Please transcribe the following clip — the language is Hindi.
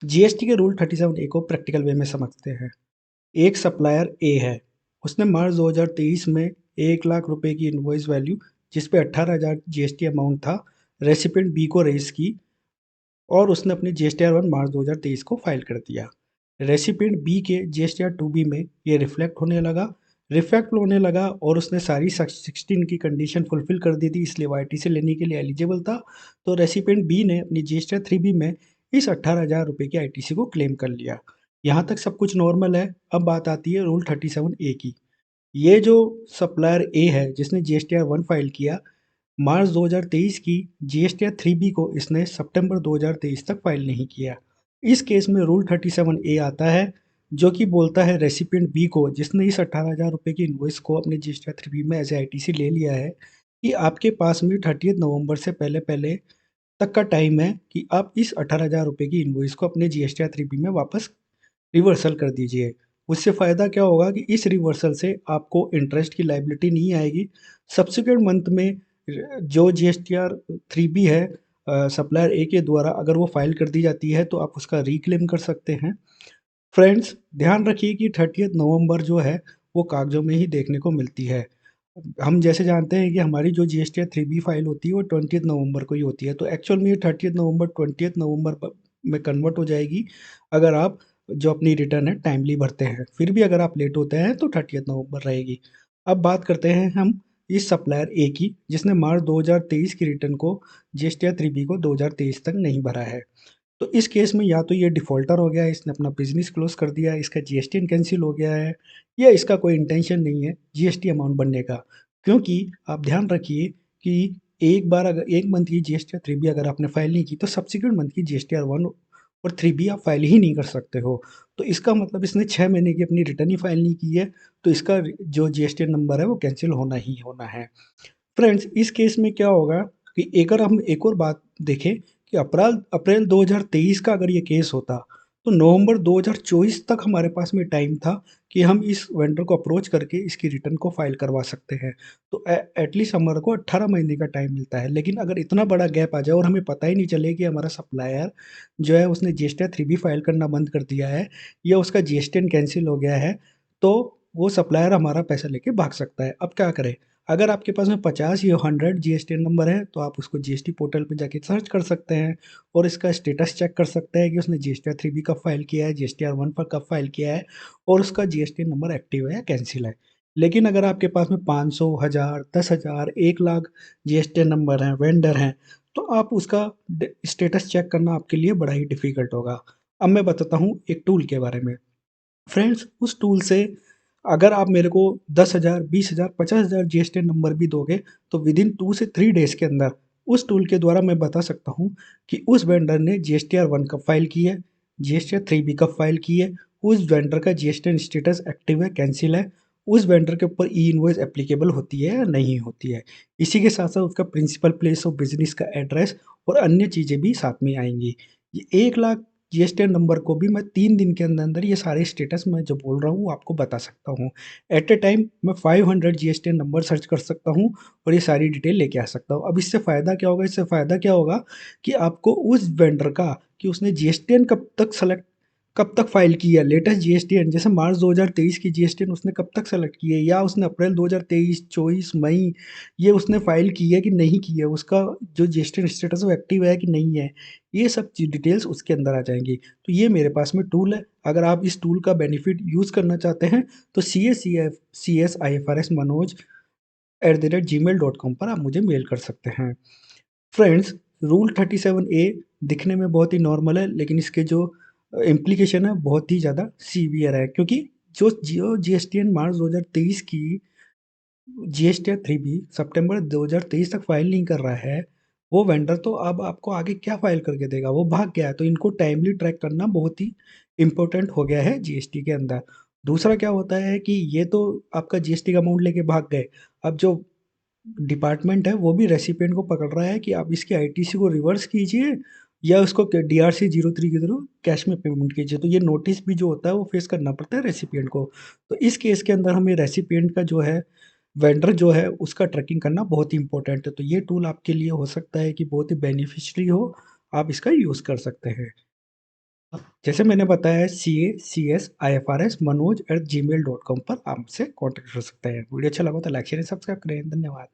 जीएसटी के रूल 37A को प्रैक्टिकल वे में समझते हैं। एक सप्लायर ए है, उसने मार्च 2023 में 1 लाख रुपए की इनवॉइस वैल्यू जिस पे 18,000 जीएसटी अमाउंट था, रेसिपिएंट बी को रेज़ की और उसने अपनी जीएसटीआर 1 मार्च 2023 को फाइल कर दिया। रेसिपिएंट बी के जीएसटीआर 2B में ये रिफ्लेक्ट होने लगा और उसने सारी 16 की कंडीशन फुलफिल कर दी थी, इसलिए वाईटीसी लेने के लिए एलिजिबल था। तो रेसिपिएंट बी ने अपनी जीएसटीआर 3B में इस 18,000 रुपए की आईटीसी को क्लेम कर लिया। यहाँ तक सब कुछ नॉर्मल है। अब बात आती है रूल 37A की। ये जो सप्लायर ए है जिसने जीएसटीआर 1 फाइल किया, मार्च 2023 की जीएसटीआर 3B को इसने सितंबर 2023 तक फाइल नहीं किया। इस केस में रूल 37A आता है, जो कि बोलता है रेसिपिएंट बी को, जिसने इस 18,000 रुपए की इनवॉइस को अपने जीएसटीआर 3B में एज आईटीसी ले लिया है, कि आपके पास में 30 नवंबर से पहले तक का टाइम है कि आप इस 18,000 रुपए की इनवॉइस को अपने जीएसटीआर 3B में वापस रिवर्सल कर दीजिए। उससे फ़ायदा क्या होगा कि इस रिवर्सल से आपको इंटरेस्ट की लायबिलिटी नहीं आएगी। सब्सिक्वेंट मंथ में जो जीएसटीआर 3B है सप्लायर ए के द्वारा अगर वो फाइल कर दी जाती है तो आप उसका रीक्लेम कर सकते हैं। फ्रेंड्स, ध्यान रखिए कि 30 नवंबर जो है वो कागज़ों में ही देखने को मिलती है। हम जैसे जानते हैं कि हमारी जो जीएसटीआर 3B फाइल होती है वो 20 नवंबर को ही होती है, तो एक्चुअल में ये 30 नवंबर 20 नवंबर में कन्वर्ट हो जाएगी अगर आप जो अपनी रिटर्न है टाइमली भरते हैं। फिर भी अगर आप लेट होते हैं तो 30 नवंबर रहेगी। अब बात करते हैं हम इस सप्लायर ए की, जिसने मार्च 2023 की रिटर्न को जीएसटीआर 3B को 2023 तक नहीं भरा है। तो इस केस में या तो ये डिफ़ॉल्टर हो गया है, इसने अपना बिज़नेस क्लोज़ कर दिया है, इसका जीएसटी कैंसल हो गया है, या इसका कोई इंटेंशन नहीं है जीएसटी अमाउंट भरने का। क्योंकि आप ध्यान रखिए कि एक बार अगर 1 मंथ की जीएसटीआर 3B अगर आपने फाइल नहीं की, तो सब्सीक्वेंट मंथ की जीएसटीआर 1 और 3B आप फाइल ही नहीं कर सकते हो। तो इसका मतलब इसने 6 महीने की अपनी रिटर्न ही फाइल नहीं की है, तो इसका जो जीएसटी नंबर है वो कैंसल होना ही होना है। फ्रेंड्स, इस केस में क्या होगा कि अगर हम एक और बात देखें कि अप्रैल अप्रैल 2023 का अगर ये केस होता, तो नवंबर 2024 तक हमारे पास में टाइम था कि हम इस वेंडर को अप्रोच करके इसकी रिटर्न को फाइल करवा सकते हैं। तो एटलीस्ट हमारे को 18 महीने का टाइम मिलता है। लेकिन अगर इतना बड़ा गैप आ जाए और हमें पता ही नहीं चले कि हमारा सप्लायर जो है उसने जीएसटी 3B फाइल करना बंद कर दिया है या उसका जीएसटी कैंसिल हो गया है, तो वो सप्लायर हमारा पैसा लेके भाग सकता है। अब क्या करें? अगर आपके पास में 50 या 100 जीएसटीएन नंबर है, तो आप उसको जीएसटी पोर्टल पे जाके सर्च कर सकते हैं और इसका स्टेटस चेक कर सकते हैं कि उसने जीएसटीआर 3B कब फाइल किया है, जीएसटीआर 1 पर कब फाइल किया है और उसका जीएसटीएन नंबर एक्टिव है या कैंसिल है। लेकिन अगर आपके पास में 500, 1000, 10,000, 1 लाख जीएसटीएन नंबर हैं, वेंडर हैं, तो आप उसका स्टेटस चेक करना आपके लिए बड़ा ही डिफ़िकल्ट होगा। अब मैं बताता हूँ एक टूल के बारे में। फ्रेंड्स, उस टूल से अगर आप मेरे को 10,000, 20,000, 50,000 जीएसटी नंबर भी दोगे, तो विदिन 2 से 3 डेज़ के अंदर उस टूल के द्वारा मैं बता सकता हूँ कि उस वेंडर ने जीएसटीआर 1 कब फाइल की है, जीएसटीआर 3B कब फाइल की है, उस वेंडर का जीएसटी स्टेटस एक्टिव है, कैंसिल है, उस वेंडर के ऊपर ई-इनवॉइस एप्लीकेबल होती है या नहीं होती है। इसी के साथ-साथ उसका प्रिंसिपल प्लेस ऑफ बिज़नेस का एड्रेस और अन्य चीज़ें भी साथ में आएँगी। ये 1 लाख जीएसटीआर नंबर को भी मैं 3 दिन के अंदर ये सारे स्टेटस मैं जो बोल रहा हूँ वो आपको बता सकता हूँ। एट अ टाइम मैं 500 जीएसटीआर नंबर सर्च कर सकता हूँ और ये सारी डिटेल लेके आ सकता हूँ। अब इससे फ़ायदा क्या होगा? इससे फ़ायदा क्या होगा कि आपको उस वेंडर का कि उसने जीएसटीएन कब तक फ़ाइल की है, लेटेस्ट जीएसटीएन जैसे मार्च 2023 की जीएसटीएन उसने कब तक सेलेक्ट की है या उसने अप्रैल 2023, 24 मई ये उसने फ़ाइल की है कि नहीं की है, उसका जो जीएसटीएन स्टेटस वो एक्टिव है कि नहीं है, ये सब चीज़ डिटेल्स उसके अंदर आ जाएँगी। तो ये मेरे पास में टूल है, अगर आप इस टूल का बेनिफिट यूज़ करना चाहते हैं तो CSIFRS manoj@gmail.com पर आप मुझे मेल कर सकते हैं। फ्रेंड्स, रूल 37A दिखने में बहुत ही नॉर्मल है, लेकिन इसके जो इम्प्लीकेशन है बहुत ही ज़्यादा सीवियर है, क्योंकि जो जीएसटीएन मार्च 2023 की जीएसटीआर 3B सितंबर 2023 तक फाइल नहीं कर रहा है, वो वेंडर तो अब आपको आगे क्या फाइल करके देगा? वो भाग गया है, तो इनको टाइमली ट्रैक करना बहुत ही इम्पोर्टेंट हो गया है जीएसटी के अंदर। दूसरा क्या होता है कि ये तो आपका जीएसटी का अमाउंट लेके भाग गए, अब जो डिपार्टमेंट है वो भी रेसिपिएंट को पकड़ रहा है कि आप इसकी आईटीसी को रिवर्स कीजिए या उसको डीआरसी 03 के थ्रू कैश में पेमेंट कीजिए। तो ये नोटिस भी जो होता है वो फेस करना पड़ता है रेसिपिएंट को। तो इस केस के अंदर हमें रेसिपिएंट का जो है वेंडर जो है उसका ट्रैकिंग करना बहुत ही इंपॉर्टेंट है। तो ये टूल आपके लिए हो सकता है कि बहुत ही बेनिफिशियरी हो, आप इसका यूज़ कर सकते हैं। जैसे मैंने बताया CACSIFRS मनोज@gmail.com पर आपसे कॉन्टैक्ट हो सकता है। वीडियो अच्छा लगा तो लाइक शेयर सब्सक्राइब करें। धन्यवाद।